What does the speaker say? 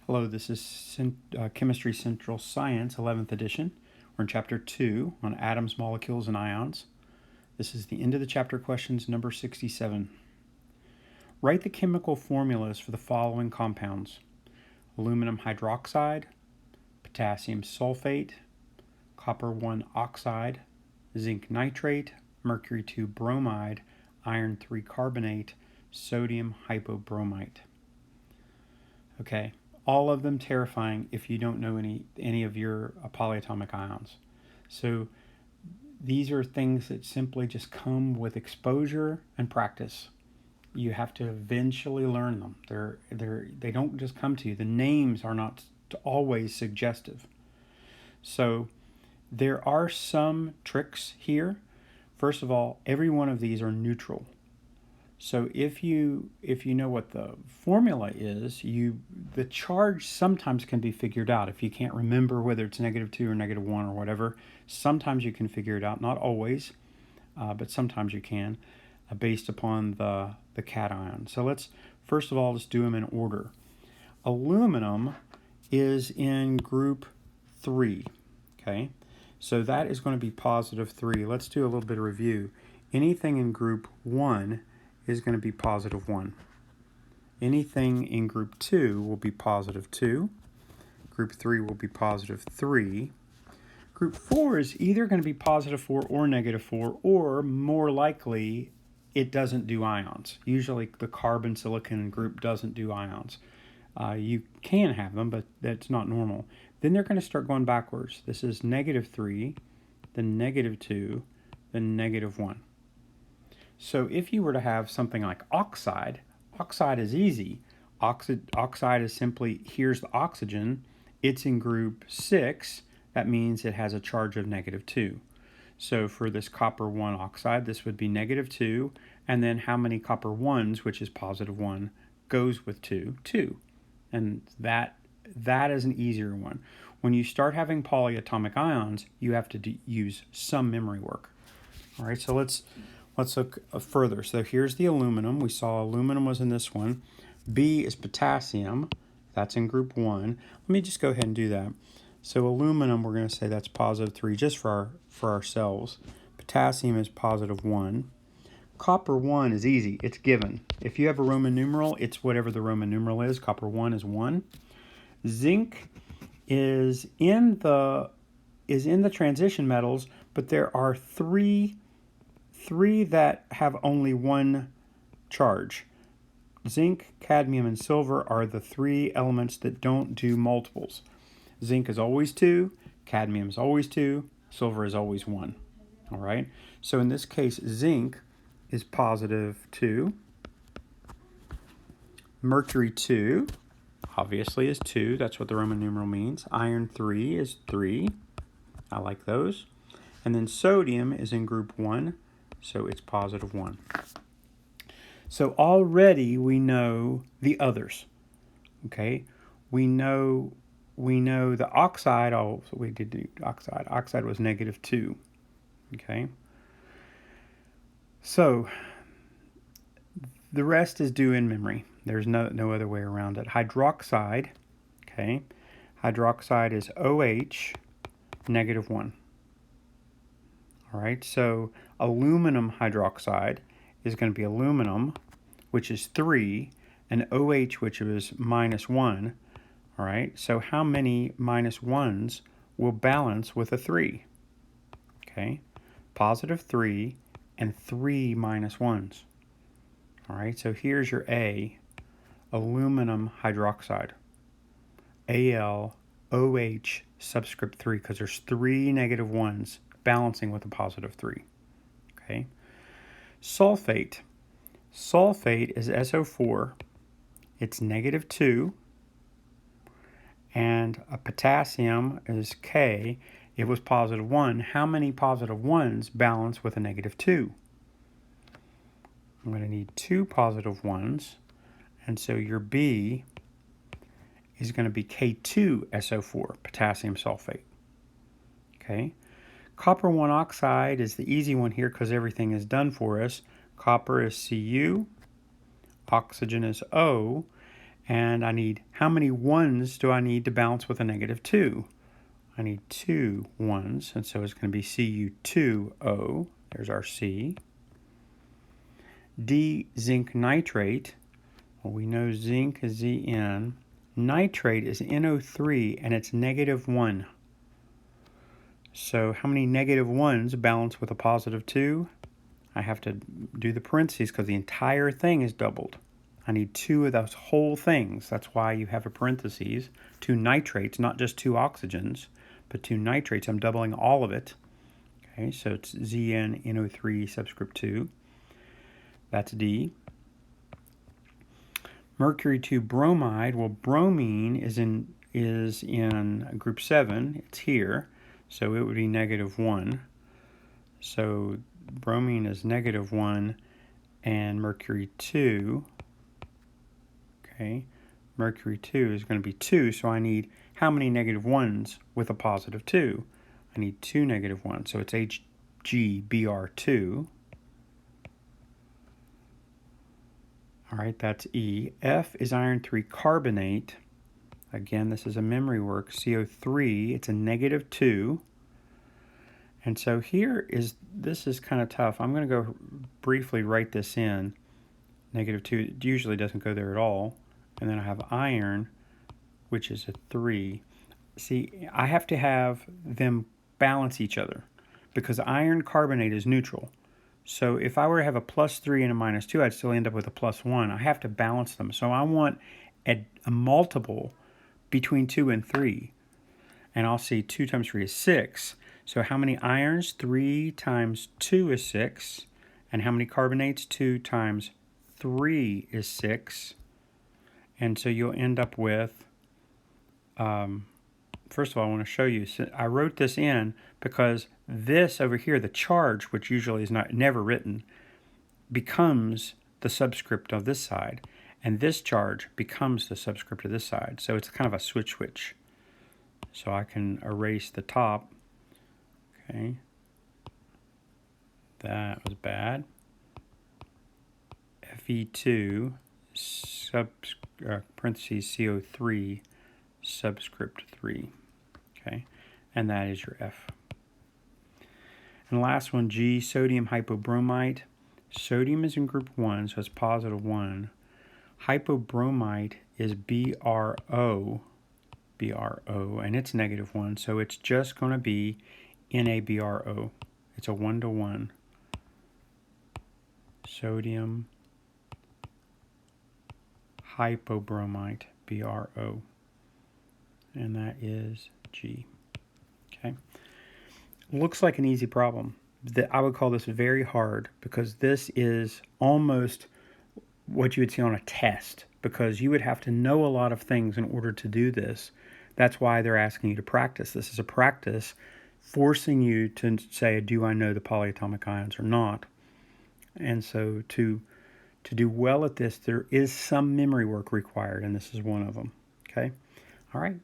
Hello, this is Chemistry Central Science, 11th edition. We're in Chapter 2 on atoms, molecules, and ions. This is the end of the chapter questions, number 67. Write the chemical formulas for the following compounds: aluminum hydroxide, potassium sulfate, copper 1 oxide, zinc nitrate, mercury 2 bromide, iron 3 carbonate, sodium hypobromite. Okay, all of them terrifying if you don't know any of your polyatomic ions. So these are things that simply just come with exposure and practice. You have to eventually learn them. They don't just come to you. The names are not always suggestive. So there are some tricks here. First of all, every one of these are neutral. So if you know what the formula is, the charge sometimes can be figured out. If you can't remember whether it's -2 or -1 or whatever, sometimes you can figure it out. Not always, but sometimes you can, based upon the cation. So let's first of all just do them in order. Aluminum is in group 3. Okay, so that is going to be +3. Let's do a little bit of review. Anything in group 1 is going to be +1. Anything in group 2 will be +2. Group 3 will be +3. Group 4 is either going to be +4 or -4, or more likely it doesn't do ions. Usually the carbon silicon group doesn't do ions. You can have them, but that's not normal. Then they're going to start going backwards. This is -3, then -2, then -1. So if you were to have something like oxide is easy. Oxide is simply, here's the oxygen. It's in group 6. That means it has a charge of -2. So for this copper 1 oxide, this would be -2. And then how many copper 1s, which is +1, goes with 2? 2. And that is an easier one. When you start having polyatomic ions, you have to use some memory work. All right, so let's look further. So here's the aluminum. We saw aluminum was in this one. B is potassium. That's in group 1. Let me just go ahead and do that. So aluminum, we're going to say that's +3 just for ourselves. Potassium is +1. Copper 1 is easy. It's given. If you have a Roman numeral, it's whatever the Roman numeral is. Copper 1 is 1. Zinc is in the transition metals, but there are three that have only one charge. Zinc, cadmium, and silver are the 3 elements that don't do multiples. Zinc is always 2, cadmium is always 2, silver is always 1. All right, so in this case, zinc is +2. Mercury 2, obviously, is 2. That's what the Roman numeral means. Iron 3 is 3. I like those. And then sodium is in group 1. So it's +1. So already we know the others. Okay, we know the oxide. Oh, so we did do oxide. Oxide was -2. Okay, so the rest is due in memory. There's no other way around it. Hydroxide. Okay, hydroxide is OH -1. All right, so aluminum hydroxide is going to be aluminum, which is 3, and OH, which is -1. All right, so how many -1s will balance with a 3? Okay, +3 and 3 -1s. All right, so here's your A, aluminum hydroxide. AlOH subscript 3, because there's 3 -1s balancing with a +3. Okay. Sulfate. Sulfate is SO4. It's -2. And a potassium is K. It was +1. How many +1s balance with a -2? I'm going to need 2 +1s. And so your B is going to be K2SO4, potassium sulfate. Okay. Copper 1 oxide is the easy one here because everything is done for us. Copper is Cu, oxygen is O, And I need, how many ones do I need to balance with a negative 2? I need 2 ones, and so it's going to be Cu2O. There's our C. D, zinc nitrate. Well, we know zinc is Zn. Nitrate is NO3, and it's negative 1. So how many negative 1s balance with a positive 2? I have to do the parentheses because the entire thing is doubled. I need 2 of those whole things. That's why you have a parentheses. 2 nitrates, not just 2 oxygens, but 2 nitrates. I'm doubling all of it. Okay, so it's ZnNO3 subscript 2. That's D. Mercury 2 bromide. Well, bromine is in group 7. It's here, so it would be negative 1. So bromine is negative 1, and mercury 2. Okay, mercury 2 is going to be 2, so I need how many negative 1s with a positive 2? I need 2 negative 1s, so it's HgBr2. All right, that's E. F is iron 3 carbonate. Again, this is a memory work. CO3, it's a negative 2. And so this is kind of tough. I'm going to go briefly write this in. Negative 2, it usually doesn't go there at all. And then I have iron, which is a 3. See, I have to have them balance each other because iron carbonate is neutral. So if I were to have a plus 3 and a minus 2, I'd still end up with a plus 1. I have to balance them. So I want a multiple between 2 and 3. And I'll see 2 times 3 is 6. So how many irons? 3 times 2 is 6. And how many carbonates? 2 times 3 is 6. And so you'll end up with, first of all, I want to show you. So I wrote this in because this over here, the charge, which usually is never written, becomes the subscript of this side. And this charge becomes the subscript of this side. So it's kind of a switch. So I can erase the top. Okay. That was bad. Fe2 parentheses CO3 subscript 3. Okay. And that is your F. And the last one, G, sodium hypobromite. Sodium is in group 1, so it's positive 1. Hypobromite is BRO, and it's negative 1, so it's just going to be NaBRO. It's a 1-to-1. Sodium hypobromite, BRO. And that is G. Okay. Looks like an easy problem. I would call this very hard because this is almost what you would see on a test because you would have to know a lot of things in order to do this. That's why they're asking you to practice. This is a practice forcing you to say, do I know the polyatomic ions or not? And so to do well at this, there is some memory work required, and this is one of them. Okay? All right.